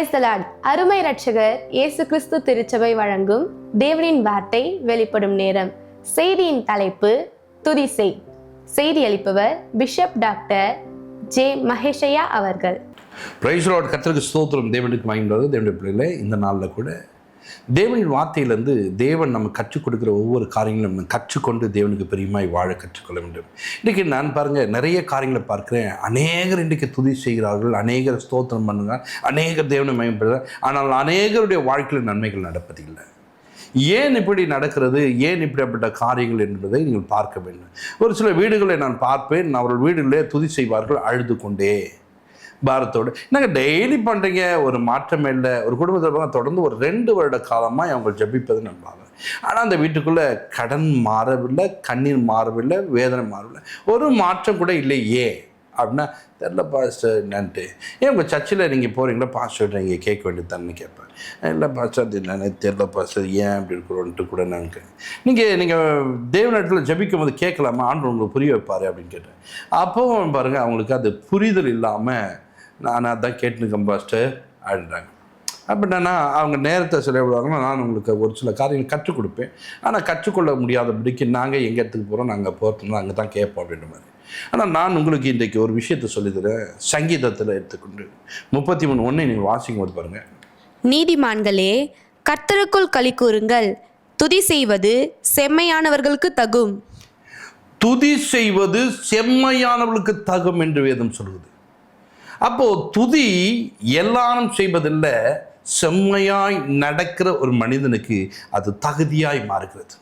Praise the Lord. அருமை ரட்சகர் இயேசு கிறிஸ்து திருச்சபை வழங்கும் தேவனின் வார்த்தை வெளிப்படும் நேரம். செய்தியின் தலைப்பு துதி செய். செய்தி அளிப்பவர் பிஷப் டாக்டர் ஜே மகேஷையா அவர்கள். Praise the Lord. கர்த்தருக்கு ஸ்தோத்திரம். தேவனுக்கு மகிமை. தேவனுடைய பிள்ளைகளே, இந்த நாளில் கூட தேவனின் வார்த்தையிலேருந்து தேவன் நம்ம கற்றுக் கொடுக்குற ஒவ்வொரு காரியங்களும் நம்ம கற்றுக்கொண்டு தேவனுக்கு பிரியமாய் வாழ கற்றுக்கொள்ள வேண்டும். இன்றைக்கி நான் பாருங்கள், நிறைய காரியங்களை பார்க்குறேன். அநேகர் இன்றைக்கு துதி செய்கிறார்கள், அநேகர் ஸ்தோத்திரம் பண்ணுறாங்க, அநேகர் தேவனை மகிமைப்படுறாங்க. ஆனால் அநேகருடைய வாழ்க்கையில் நன்மைகள் நடப்பதில்லை. ஏன் இப்படி நடக்கிறது, ஏன் இப்படிப்பட்ட காரியங்கள் என்பதை நீங்கள் பார்க்க வேண்டும். ஒரு சில வீடுகளை நான் பார்ப்பேன், அவர்கள் வீடுகளே துதி செய்வார்கள் அழுது கொண்டே பாரத்தோடு. நாங்கள் டெய்லி பண்ணுறீங்க, ஒரு மாற்றமே இல்லை. ஒரு குடும்பத்தில் தொடர்ந்து ஒரு 2 வருட காலமாக அவங்க ஜபிப்பது நான் பார்க்குறேன். ஆனால் அந்த வீட்டுக்குள்ளே கடன் மாறவில்லை, கண்ணீர் மாறவில்லை, வேதனை மாறவில்லை, ஒரு மாற்றம் கூட இல்லையே அப்படின்னா தெரில பாஸ்டர் என்னன்ட்டு. ஏன் உங்கள் சர்ச்சில் நீங்கள் போகிறீங்களா பாஸ்டர் நீங்கள் கேட்க வேண்டியதான்னு கேட்பேன். இல்லை பாஸ்டர் அது என்னன்னு தெரில பாஸ்டர், ஏன் அப்படி இருக்கிறோன்ட்டு கூட நான் நீங்கள் தேவனிடத்தில் ஜபிக்கும் போது கேட்கலாமா, ஆண்டு உங்களுக்கு புரிய வைப்பார் அப்படின்னு கேட்டேன். அப்போவும் பாருங்கள், அவங்களுக்கு அது புரிதல் இல்லாமல் நான் அதான் கேட்டுனுக்கேன் பாஸ்டர் அப்படின்றாங்க. அப்படின்னா அவங்க நேரத்தை செலவிடுவாங்கன்னா நான் உங்களுக்கு ஒரு சில காரியங்கள் கற்றுக் கொடுப்பேன். ஆனால் கற்றுக்கொள்ள முடியாதபடிக்கு நாங்கள் எங்கள் இடத்துக்கு போகிறோம், நாங்கள் போகிறோம்னா அங்கே தான் கேட்போம் அப்படின்ற மாதிரி. ஆனால் நான் உங்களுக்கு இன்றைக்கு ஒரு விஷயத்தை சொல்லித்தரேன். சங்கீதத்தில் எடுத்துக்கொண்டு 33:1 நீங்கள் வாசிக்கும் போது பாருங்கள். நீதிமான்களே, கர்த்தருக்குள் களி கூறுங்கள், துதி செய்வது செம்மையானவர்களுக்கு தகும். துதி செய்வது செம்மையானவர்களுக்கு தகும் என்று வேதம் சொல்லுவது. அப்போது துதி எல்லாரும் செய்வதில்லை, செம்மையாய் நடக்கிற ஒரு மனிதனுக்கு அது தகுதியாய் மாறுகிறது.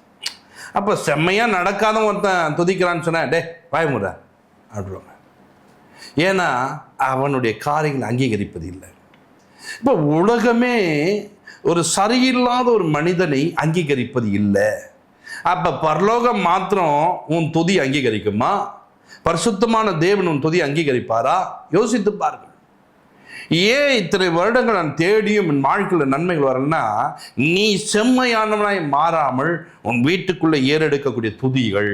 அப்போ செம்மையாக நடக்காத ஒருத்தன் துதிக்கிறான்னு சொன்னேன், டே வாய்முற அப்படிவாங்க. ஏன்னா அவனுடைய காரியங்களை அங்கீகரிப்பது இல்லை. இப்போ உலகமே ஒரு சரியில்லாத ஒரு மனிதனை அங்கீகரிப்பது இல்லை. அப்போ பரலோகம் மாத்திரம் உன் துதி அங்கீகரிக்குமா? பரிசுத்தமான தேவன் உன் துதி அங்கீகரிப்பாரா? யோசித்து பாருங்கள். ஏன் இத்தனை வருடங்கள் நான் தேடியும் என் வாழ்க்கையில் நன்மைகள் வரலன்னா, நீ செம்மையானவனாய் மாறாமல் உன் வீட்டுக்குள்ளே ஏறெடுக்கக்கூடிய துதிகள்,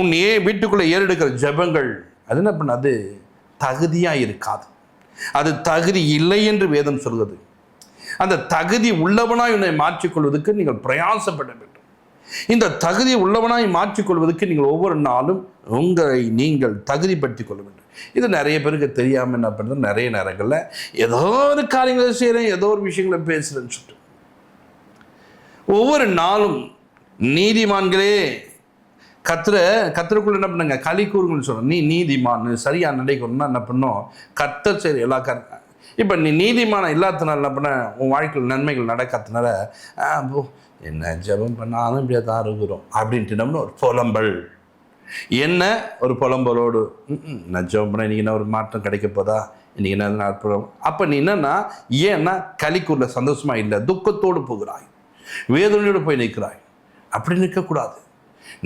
உன் வீட்டுக்குள்ளே ஏறெடுக்கிற ஜெபங்கள், அது என்ன பண்ண, அது தகுதியாக இருக்காது. அது தகுதி இல்லை என்று வேதம் சொல்கிறது. அந்த தகுதி உள்ளவனாய் உன்னை மாற்றிக்கொள்வதற்கு நீங்கள் பிரயாசப்பட வேண்டும். இந்த தகுதி உள்ளவனாய் மாற்றிக்கொள்வதற்கு நீங்கள் ஒவ்வொரு நாளும் உங்களை நீங்கள் தகுதிப்படுத்திக் கொள்ள வேண்டும். இது நிறைய பேருக்கு தெரியாமல் என்ன பண்ணுறது, நிறைய நேரங்களில் ஏதோ ஒரு காரியங்களை செய்கிறேன், ஏதோ ஒரு விஷயங்களை பேசுகிறேன்னு சொல்லிட்டு ஒவ்வொரு நாளும் நீதிமான்களே கர்த்தருக்குள்ள என்ன பண்ணுங்க, களி கூறுங்கன்னு சொல்கிறேன். நீ நீதிமான் சரியாக நினைக்கணும்னா என்ன பண்ணோம், கர்த்தர் சரி எல்லா இப்போ நீ நீதிமான இல்லாதனால என்ன பண்ண, உன் வாழ்க்கையில் நன்மைகள் நடக்காதனால என்ன ஜெபம் பண்ணாலும் இப்படியே தான் இருக்கிறோம் அப்படின்ட்டு நம்ம ஒரு புலம்பல். என்ன ஒரு புலம்பலோடு நான் ஜெபம் பண்ண இன்றைக்கி என்ன ஒரு மாற்றம் கிடைக்க போதா, இன்றைக்கி என்ன நாட்புறம். அப்போ நீ என்னன்னா, ஏன்னா களிக்குள்ள சந்தோஷமாக இல்லை, துக்கத்தோடு போகிறாய், வேதனையோடு போய் நிற்கிறாய். அப்படி நிற்கக்கூடாது.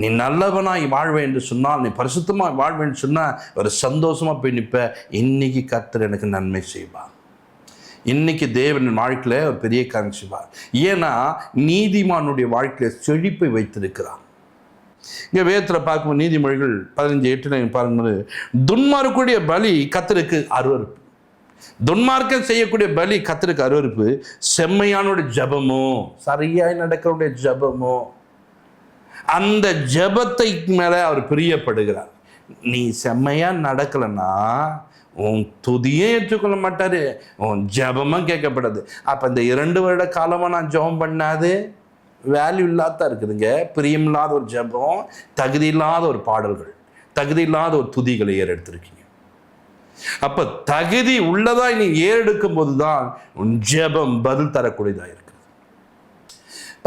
நீ நல்லவனாய் வாழ்வேன் என்று சொன்னால், நீ பரிசுத்தமாக வாழ்வேன் என்று சொன்னால் ஒரு சந்தோஷமாக போய் நிற்ப. இன்னைக்கு கர்த்தர் எனக்கு நன்மை செய்வார், இன்னைக்கு தேவனின் வாழ்க்கையில் ஒரு பெரிய காரியம் செய்வார். ஏன்னா நீதிமானுடைய வாழ்க்கையில் செழிப்பை வைத்திருக்கிறார். இங்கே வேதத்தில் பார்க்கும்போது நீதிமொழிகள் 15:8 பார்க்கும்போது, துன்மார்க்குடைய பலி கர்த்தருக்கு அருவருப்பு. துன்மார்க்கம் செய்யக்கூடிய பலி கர்த்தருக்கு அருவருப்பு, செம்மையானுடைய ஜபமோ, சரியாய் நடக்கிறவுடைய ஜபமோ, அந்த ஜபத்தை மேலே அவர் பிரியப்படுகிறார். நீ செம்மையாக நடக்கலைன்னா உன் துதியே ஏற்றுக்கொள்ள மாட்டார், உன் ஜபமாக கேட்கப்படாது. அப்போ இந்த 2 வருட காலமாக நான் ஜபம் பண்ணாது வேல்யூ இல்லாதான் இருக்குதுங்க. பிரியமில்லாத ஒரு ஜபம், தகுதி இல்லாத ஒரு பாடல்கள், தகுதி இல்லாத ஒரு துதிகளை ஏறெடுத்திருக்கீங்க. அப்போ தகுதி உள்ளதாய் நீ ஏறெடுக்கும் போது தான் உன் ஜபம் பதில் தரக்கூடியதாக இருக்குது.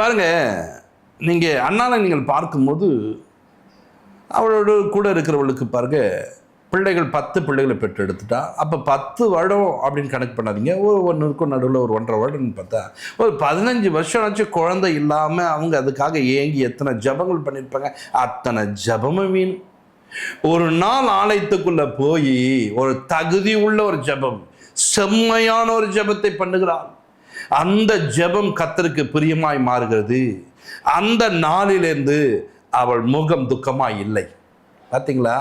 பாருங்க, நீங்கள் அண்ணாலை நீங்கள் பார்க்கும்போது அவளோட கூட இருக்கிறவளுக்கு பாருங்க, பிள்ளைகள் 10 பிள்ளைகளை பெற்று எடுத்துட்டா. அப்போ 10 வருடம் அப்படின்னு கணக்கு பண்ணாதீங்க, ஒன்றுக்கும் நடுவில் ஒரு 1.5 வருடம்னு பார்த்தா ஒரு 15 வருஷம் ஆச்சு குழந்தை இல்லாமல் அவங்க அதுக்காக ஏங்கி எத்தனை ஜபங்கள் பண்ணியிருப்பாங்க. அத்தனை ஜபமும் வேணும். ஒரு நாள் ஆலயத்துக்குள்ளே போய் ஒரு தகுதி உள்ள ஒரு ஜபம், செம்மையான ஒரு ஜபத்தை பண்ணுகிறாள். அந்த ஜபம் கர்த்தருக்கு பிரியமாய் மாறுகிறது. அந்த நாளிலிருந்து அவள் முகம் துக்கமாய் இல்லை. பார்த்தீங்களா?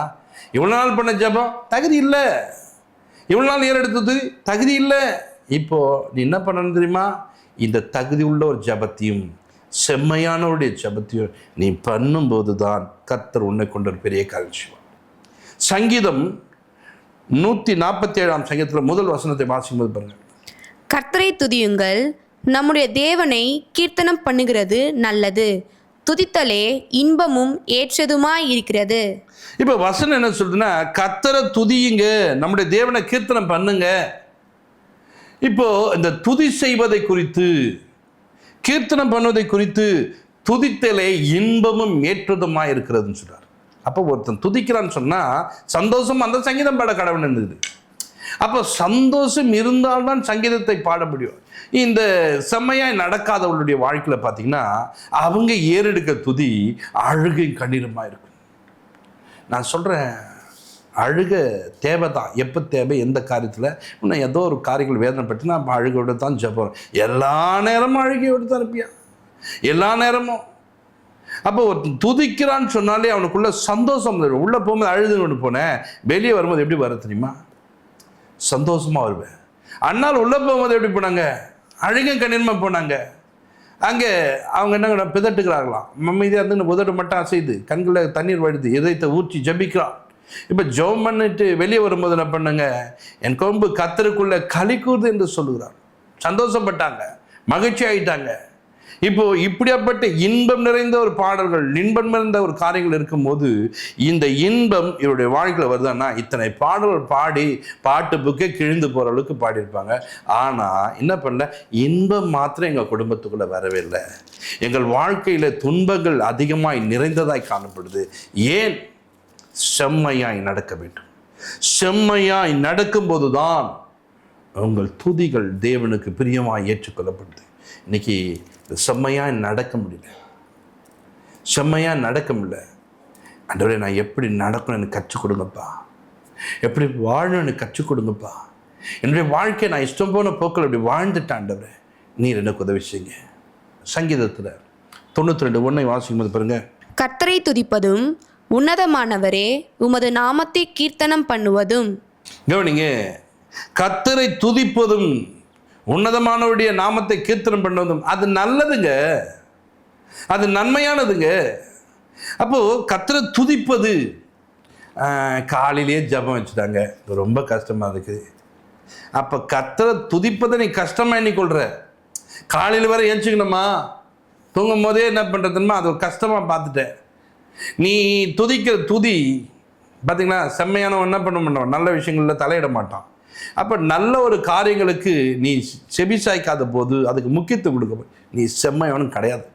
இவ்வளோ நாள் பண்ண ஜபம் தகுதி இல்லை, இவ்வளோ நாள் ஏறெடுத்தது தகுதி இல்லை. இப்போ நீ என்ன பண்ணணும் தெரியுமா? இந்த தகுதி உள்ள ஒரு ஜபத்தையும் செம்மையானவருடைய ஜபத்தையும் நீ பண்ணும்போது தான் கர்த்தர் உன்னை கொண்டு ஒரு பெரிய காரியம் செய்வார். சங்கீதம் 147 சங்கீதத்தில் முதல் வசனத்தை வாசிக்கும்போது பாருங்க. கர்த்தரை துதியுங்கள், நம்முடைய தேவனை கீர்த்தனம் பண்ணுகிறது நல்லது, துதித்தலே இன்பமும் ஏற்றதுமாய் இருக்கிறது. இப்போ வசனம் என்ன சொல்றதுன்னா, கர்த்தரை துதியுங்க, நம்முடைய தேவனை கீர்த்தனம் பண்ணுங்க. இப்போ இந்த துதி செய்வதை குறித்து, கீர்த்தனம் பண்ணுவதை குறித்து, துதித்தலே இன்பமும் ஏற்றதுமாய் இருக்கிறதுன்னு சொல்றார். அப்போ ஒருத்தன் துதிக்கிறான்னு சொன்னா சந்தோஷம் அந்த சங்கீதம் பாட கடவுள் இருந்தது. அப்போ சந்தோஷம் இருந்தால்தான் சங்கீதத்தை பாட முடியும். இந்த செம்மையாய் நடக்காதவர்களுடைய வாழ்க்கையில் பார்த்தீங்கன்னா அவங்க ஏறெடுக்க துதி அழுகை கண்ணீரமாக இருக்கும். நான் சொல்கிறேன், அழுக தேவை தான். எப்போ தேவை, எந்த காரியத்தில் இன்னும் ஏதோ ஒரு காரியங்கள் வேதனைப்பட்டுனா அப்போ அழுகையோடு தான் ஜெபம். எல்லா நேரமும் அழுகையோடு தான் இருப்பியா, எல்லா நேரமும். அப்போ துதிக்கிறான்னு சொன்னாலே அவனுக்குள்ள சந்தோஷம். உள்ளே போகும்போது அழுதுன்னு ஒன்று போனேன், வெளியே வரும்போது எப்படி வர தெரியுமா? சந்தோஷமாக வருவேன். அண்ணால் உள்ளே போகும்போது எப்படி போனாங்க? அழுகை கண்ணீரமாக போனாங்க. அங்கே அவங்க என்ன பிதட்டுக்கிறாங்களாம். மம்மிதியாக இருந்து உதடு மட்டும் அசைது, கண்களில் தண்ணீர் வழுது, இதயத்தை ஊற்றி ஜபிக்கிறான். இப்போ ஜெபம் பண்ணிட்டு வெளியே வரும்போது என்ன பண்ணுங்க? என் கொம்பு கர்த்தருக்குள்ள களி கூறுது என்று சொல்லுகிறார். சந்தோஷப்பட்டாங்க, மகிழ்ச்சி ஆகிட்டாங்க. இப்போ இப்படியாப்பட்ட இன்பம் நிறைந்த ஒரு பாடல்கள், இன்பம் நிறைந்த ஒரு காரியங்கள் இருக்கும்போது இந்த இன்பம் இவருடைய வாழ்க்கையில் வருதுன்னா இத்தனை பாடல்கள் பாடி பாட்டு புக்கே கிழிந்து போகிற அளவுக்கு பாடியிருப்பாங்க. ஆனால் என்ன பண்ணல, இன்பம் மாத்திரம் எங்கள் குடும்பத்துக்குள்ளே வரவே இல்லை. எங்கள் வாழ்க்கையில் துன்பங்கள் அதிகமாய் நிறைந்ததாய் காணப்படுது. ஏன்? செம்மையாய் நடக்க வேண்டும். செம்மையாய் நடக்கும்போது தான் உங்கள் துதிகள் தேவனுக்கு பிரியமாய் ஏற்றுக்கொள்ளப்படுது. இன்னைக்கு செம்மையாக நடக்க முடியல, செம்மையாக நடக்க முடியல. ஆண்டவரே, நான் எப்படி நடக்கணும் எனக்கு கற்றுக் கொடுங்கப்பா, எப்படி வாழணும் எனக்கு கற்றுக் கொடுங்கப்பா. என்னுடைய வாழ்க்கையை நான் இஷ்டம் போன போக்கில் அப்படி வாழ்ந்துட்டேன் ஆண்டவரே, நீர் எனக்கு உதவி செய்யுங்க. சங்கீதத்தில் 92:1 வாசிக்கும்போது பாருங்க. கர்த்தரை துதிப்பதும் உன்னதமானவரே உமது நாமத்தை கீர்த்தனம் பண்ணுவதும். கவனிங்க, கர்த்தரை துதிப்பதும் உன்னதமானவருடைய நாமத்தை கீர்த்தனம் பண்ணுவதும் அது நல்லதுங்க, அது நன்மையானதுங்க. அப்போது கர்த்தரை துதிப்பது, காலையிலேயே ஜபம் வச்சுட்டாங்க, ரொம்ப கஷ்டமாக இருக்குது. அப்போ கர்த்தரை துதிப்பதை நீ கஷ்டமாக எண்ணிக்கொள்கிற. காலையில் வர ஏஞ்சிக்கணுமா, தூங்கும் போதே என்ன பண்ணுறதுமா அது ஒரு கஷ்டமாக பார்த்துட்டேன். நீ துதிக்கிற துதி பார்த்தீங்கன்னா செம்மையானவன் என்ன பண்ண மாட்டான், நல்ல விஷயங்களில் தலையிட மாட்டான். அப்போ நல்ல ஒரு காரியங்களுக்கு நீ செவி சாய்க்காத போது, அதுக்கு முக்கியத்துவம் கொடுக்க, நீ செம்மையானவன் கிடையாது,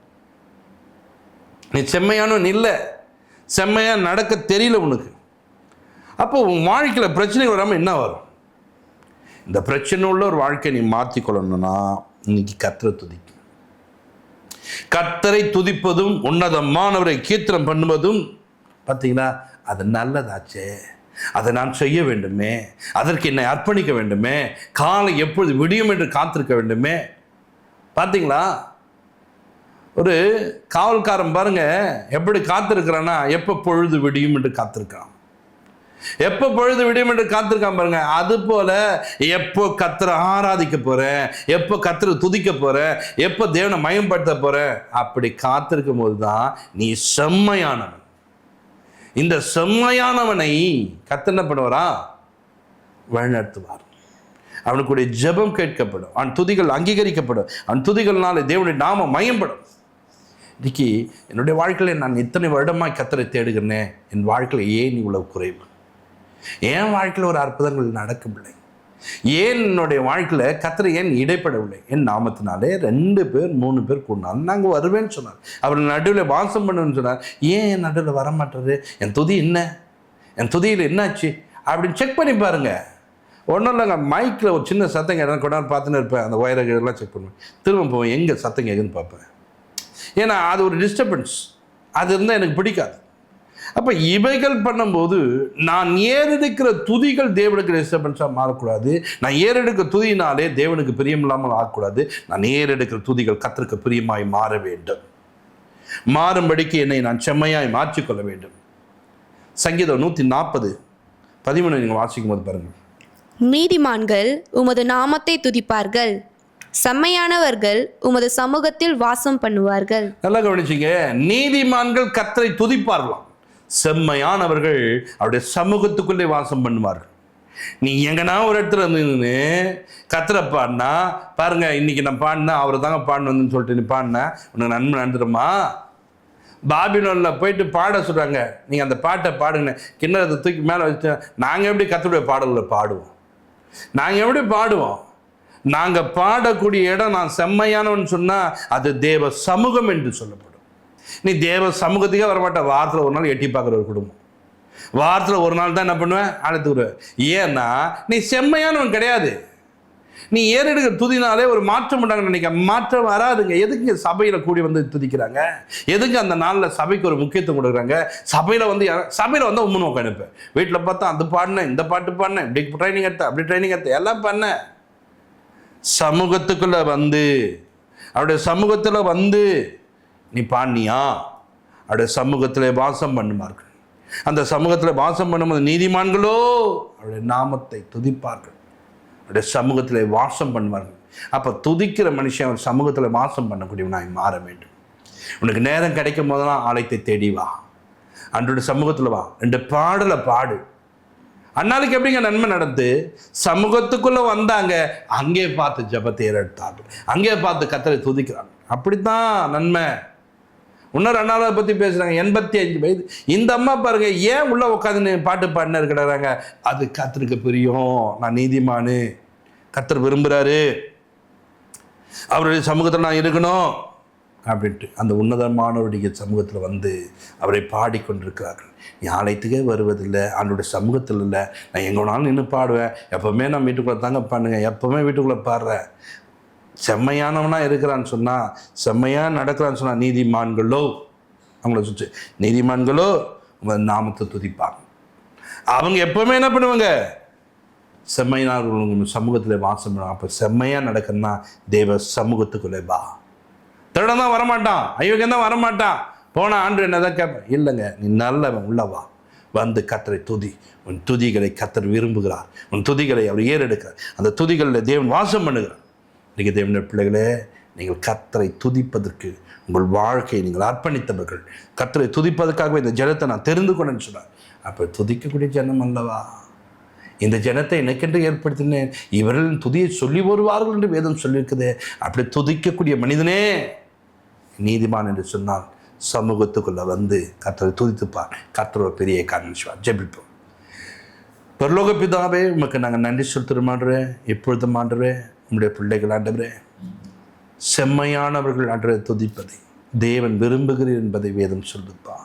நீ செம்மையானவன் இல்லை, செம்மையாக நடக்க தெரியல உனக்கு. அப்போ உன் வாழ்க்கையில் பிரச்சனை வராமல் என்ன வரும்? இந்த பிரச்சனை உள்ள ஒரு வாழ்க்கையை நீ மாற்றிக்கொள்ளணும்னா இன்னைக்கு கர்த்தரை துதிக்கும். கர்த்தரை துதிப்பதும் உன்னதமானவரை கீர்த்தனம் பண்ணுவதும் பார்த்தீங்கன்னா அது நல்லதாச்சே, அதை நான் செய்ய வேண்டுமே, அதற்கு என்னை அர்ப்பணிக்க வேண்டுமே, காலை எப்பொழுது விடியும் என்று காத்திருக்க வேண்டுமே. பார்த்தீங்களா, ஒரு காவல்காரன் பாருங்க எப்படி காத்திருக்கிறான்னா, எப்போ பொழுது விடியும் என்று காத்திருக்கான், எப்போ பொழுது விடியும் என்று காத்திருக்கான் பாருங்க. அது போல எப்போ கர்த்தரை ஆராதிக்க போறேன், எப்போ கர்த்தரை துதிக்க போறேன், எப்போ தேவனை மயம்படுத்த போறேன், அப்படி காத்திருக்கும் போது தான் நீ செம்மையானவன். இந்த செம்மையானவனை கர்த்தர் என்ன பண்ணுவாரா? வழிநடத்துவார். அவனுக்குடைய ஜெபம் கேட்கப்படும், அவன் துதிகள் அங்கீகரிக்கப்படும், அவன் துதிகள்னால தேவனுடைய நாமம் மயம்படும். இன்னைக்கு என்னுடைய வாழ்க்கையில் நான் இத்தனை வருடமாய் கர்த்தரை தேடுகிறேன், என் வாழ்க்கையில் ஏன் இவ்வளவு குறைவு? என் வாழ்க்கையில் ஒரு அற்புதங்கள் நடக்கவில்லை? ஏன் என்னுடைய வாழ்க்கையில் கர்த்தர் ஏன் இடைப்படவில்லை? என் நாமத்தினாலே 2 பேர் 3 பேர் கூடினாலும் நாங்கள் வருவேன்னு சொன்னார். அவர் நடுவில் வாசம் பண்ணுவேன்னு சொன்னார். ஏன் என் நடுவில் வரமாட்டாரு? என் துதி என்ன, என் துதியில் என்னாச்சு அப்படின்னு செக் பண்ணி பாருங்க. ஒன்றும் இல்லைங்க, மைக்கில் ஒரு சின்ன சத்தம் கேட்டால் கொண்டாந்து பார்த்துன்னு இருப்பேன், அந்த வயரெல்லாம் செக் பண்ணுவேன், திரும்ப போவேன் எங்கே சத்தம் கேட்குன்னு பார்ப்பேன். ஏன்னா அது ஒரு டிஸ்டர்பன்ஸ், அது இருந்தால் எனக்கு பிடிக்காது. அப்போ இவைகள் பண்ணும்போது நான் ஏறெடுக்கிற துதிகள் தேவனுக்கு டிஸ்டர்பன்ஸாக மாறக்கூடாது. நான் ஏறெடுக்கிற துதியினாலே தேவனுக்கு பிரியம் இல்லாமல் ஆகக்கூடாது. நான் ஏறெடுக்கிற துதிகள் கர்த்தருக்கு பிரியமாய் மாற வேண்டும். மாறும்படிக்கு என்னை நான் செம்மையாய் மாற்றிக்கொள்ள வேண்டும். சங்கீதம் 140:13 நீங்கள் வாசிக்கும் போது பாருங்கள். நீதிமான்கள் உமது நாமத்தை துதிப்பார்கள், செம்மையானவர்கள் உமது சமூகத்தில் வாசம் பண்ணுவார்கள். நல்லா கவனிச்சிங்க, நீதிமான்கள் கர்த்தரை துதிப்பார்களாம், செம்மையானவர்கள் அவருடைய சமூகத்துக்குள்ளே வாசம் பண்ணுவார்கள். நீ எங்கன்னா ஒரு இடத்துல இருந்து கர்த்தரை பாடினா பாருங்க, இன்னைக்கு நான் பாடினா அவர் தாங்க பாடணுன்னு சொல்லிட்டு நீ பாடினா உனக்கு நன்மை நடந்துருமா? பாபிலோனில் போயிட்டு பாட சொல்கிறாங்க, நீங்கள் அந்த பாட்டை பாடுங்க, கிண்ணறதை தூக்கி மேலே வச்சு நாங்கள் எப்படி கர்த்தருடைய பாடல்களை பாடுவோம்? நாங்கள் எப்படி பாடுவோம்? நாங்கள் பாடக்கூடிய இடம் நான் செம்மையானவன் சொன்னால் அது தேவ சமூகம் என்று சொல்லப்படும். நீ தேவ சமூகத்துக்கே வரமாட்ட, வாரத்தில் ஒரு நாள் எட்டி பார்க்குற ஒரு குடும்பம், வாரத்தில் ஒரு நாள் தான் என்ன பண்ணுவேன், அழைத்துக்குருவேன். ஏன்னா நீ செம்மையானவன் கிடையாது. நீ ஏறெடுக்க துதினாலே ஒரு மாற்றம் உண்டாங்க நினைக்க, மாற்றம் வராதுங்க. எதுக்கு சபையில் கூடி வந்து துதிக்கிறாங்க? எதுக்கு அந்த நாளில் சபைக்கு ஒரு முக்கியத்துவம் கொடுக்குறாங்க? சபையில் வந்து உண்மை நோக்க அனுப்பேன். வீட்டில் பார்த்தா அந்த பாடினேன், இந்த பாட்டு பாடினேன், இப்படி ட்ரைனிங் எடுத்தேன், அப்படி ட்ரைனிங் எடுத்தேன், எல்லாம் பண்ணேன். சமூகத்துக்குள்ள வந்து அவருடைய சமூகத்தில் வந்து நீ பாடினியா? அவருடைய சமூகத்தில் வாசம் பண்ணுவார்கள். அந்த சமூகத்தில் வாசம் பண்ணும்போது நீதிமான்களோ அவருடைய நாமத்தை துதிப்பார்கள், அவருடைய சமூகத்தில் வாசம் பண்ணுவார்கள். அப்போ துதிக்கிற மனுஷன் அவர் சமூகத்தில் வாசம் பண்ணக்கூடியவனாய் மாற வேண்டும். உனக்கு நேரம் கிடைக்கும் போதெல்லாம் ஆலயத்தை தேடி வா, அன்றைய சமூகத்தில் வா, 2 பாடலை பாடு. அன்னாளுக்கு எப்படிங்க நன்மை நடந்து சமூகத்துக்குள்ள வந்தாங்க, அங்கே பார்த்து ஜபத்தை ஏறெடுத்தார்கள், அங்கே பார்த்து கர்த்தரை துதிக்கிறாங்க. அப்படித்தான் நன்மை. இன்னொரு அண்ணாவை பற்றி பேசுகிறாங்க, 85 வயது. இந்த அம்மா பாருங்க, ஏன் உள்ள உட்காந்து பாட்டு பாடினர் கிடறாங்க? அது கர்த்தருக்கு பிரியம், நான் நீதிமானு, கர்த்தர் விரும்புகிறாரு, அவருடைய சமூகத்தில் நான் இருக்கணும் அப்படின்ட்டு அந்த உன்னதமானவருடைய சமூகத்தில் வந்து அவரை பாடிக்கொண்டிருக்கிறார்கள். நீ ஆலயத்துக்கே வருவதில்லை, அவனுடைய சமூகத்தில் இல்லை. நான் எங்கே வேணாலும் நின்று பாடுவேன், எப்போவுமே நான் வீட்டுக்குள்ளே தாங்க பண்ணுங்க, எப்போவுமே வீட்டுக்குள்ளே பாடுறேன். செம்மையானவனாக இருக்கிறான்னு சொன்னால், செம்மையாக நடக்கிறான்னு சொன்னால் நீதிமான்களோ, அவங்கள சுற்றி நீதிமான்களோ உங்கள் நாமத்தை துதிப்பாங்க. அவங்க எப்போவுமே என்ன பண்ணுவாங்க? செம்மையான சமூகத்தில் வாசம் பண்ணுவாங்க. அப்போ செம்மையாக நடக்கணும்னா தேவ சமூகத்துக்குள்ளே வா. திருடன் தான் வரமாட்டான், ஐயோக்கியம் தான் வரமாட்டான், போன ஆண்டு என்னதான் கேட்பேன். இல்லைங்க, நீ நல்லவன் உள்ளவா, வந்து கர்த்தரை துதி. உன் துதிகளை கர்த்தர் விரும்புகிறார், உன் துதிகளை அவர் ஏறெடுக்கிறார். அந்த துதிகளில் தேவன் வாசம் பண்ணுகிறார். இன்றைக்கு தேவனுடைய பிள்ளைகளே, நீங்கள் கர்த்தரை துதிப்பதற்கு உங்கள் வாழ்க்கையை நீங்கள் அர்ப்பணித்தவர்கள். கர்த்தரை துதிப்பதற்காகவே இந்த ஜனத்தை நான் தெரிந்து கொண்டேன்னு சொன்னார். அப்போ துதிக்கக்கூடிய ஜனம் அல்லவா? இந்த ஜனத்தை எனக்கென்று ஏற்படுத்தினேன், இவர்கள் துதியை சொல்லி வருவார்கள் என்று வேதம் சொல்லியிருக்குது. அப்படி துதிக்கக்கூடிய மனிதனே நீதிமான் என்று சொன்னால் சமூகத்துக்குள்ள வந்து கர்த்தரை துதித்துப்பார். கர்த்தர் ஒரு பெரிய காரணம். ஜெபிப்போம். பரலோக பிதாவே, உமக்கு நாங்கள் நன்றி செலுத்துகிறோம் ஆண்டவரே. இப்பொழுது ஆண்டவரே, உம்முடைய பிள்ளைகள் ஆண்டவரே, செம்மையானவர்கள் ஆண்டவரை துதிப்பதை தேவன் விரும்புகிறீர் என்பதை வேதம் சொல்லுப்பா.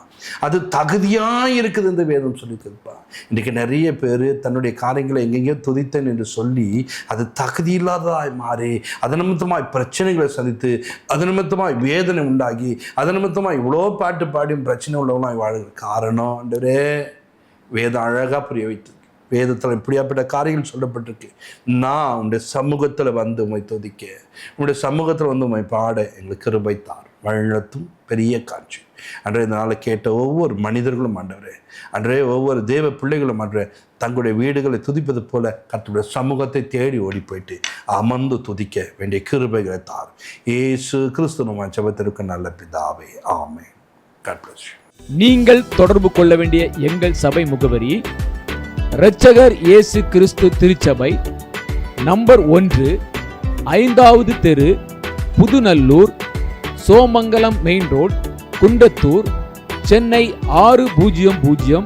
அது தகுதியாக இருக்குது என்று வேதம் சொல்லியிருப்பா. இன்றைக்கு நிறைய பேர் தன்னுடைய காரியங்களை எங்கெங்கேயோ துதித்தேன் என்று சொல்லி அது தகுதி இல்லாததாய் மாறி, அது நிமித்தமாய் பிரச்சனைகளை சந்தித்து, அது நிமித்தமாய் வேதனை உண்டாகி, அது நிமித்தமாய் இவ்வளோ பாட்டு பாடியும் பிரச்சனை உள்ளவனாய் வாழ்கிற காரணம் ஆண்டவரே வேதம் அழகாக புரிய வைத்து, வேதத்தில் இப்படியாப்பட்ட காரியங்கள் சொல்லப்பட்டிருக்கு. நான் உங்களுடைய சமூகத்தில் வந்து உண்மை துதிக்க, உங்களுடைய சமூகத்தில் வந்து உண்மை பாட எங்களுக்கு கிருபை தார். வழிநடத்தும் பெரிய காட்சி அன்றே இந்த நாளை கேட்ட ஒவ்வொரு மனிதர்களும் ஆண்டவரே, அன்றே ஒவ்வொரு தேவ பிள்ளைகளும் அன்றே தங்களுடைய வீடுகளை துதிப்பது போல கர்த்தருடைய சமூகத்தை தேடி ஓடி போயிட்டு அமர்ந்து துதிக்க வேண்டிய கிருபைகளை தார். இயேசு கிறிஸ்து நம்ம ஜெபத்திற்கு நல்ல பிதாவே, ஆமென். God bless you. நீங்கள் தொடர்பு கொள்ள வேண்டிய எங்கள் சபை முகவரி: இரட்சகர் இயேசு கிறிஸ்து திருச்சபை, நம்பர் 1, 5வது தெரு, புதுநல்லூர், சோமங்கலம் மெயின் ரோட், குண்டத்தூர், சென்னை 600069.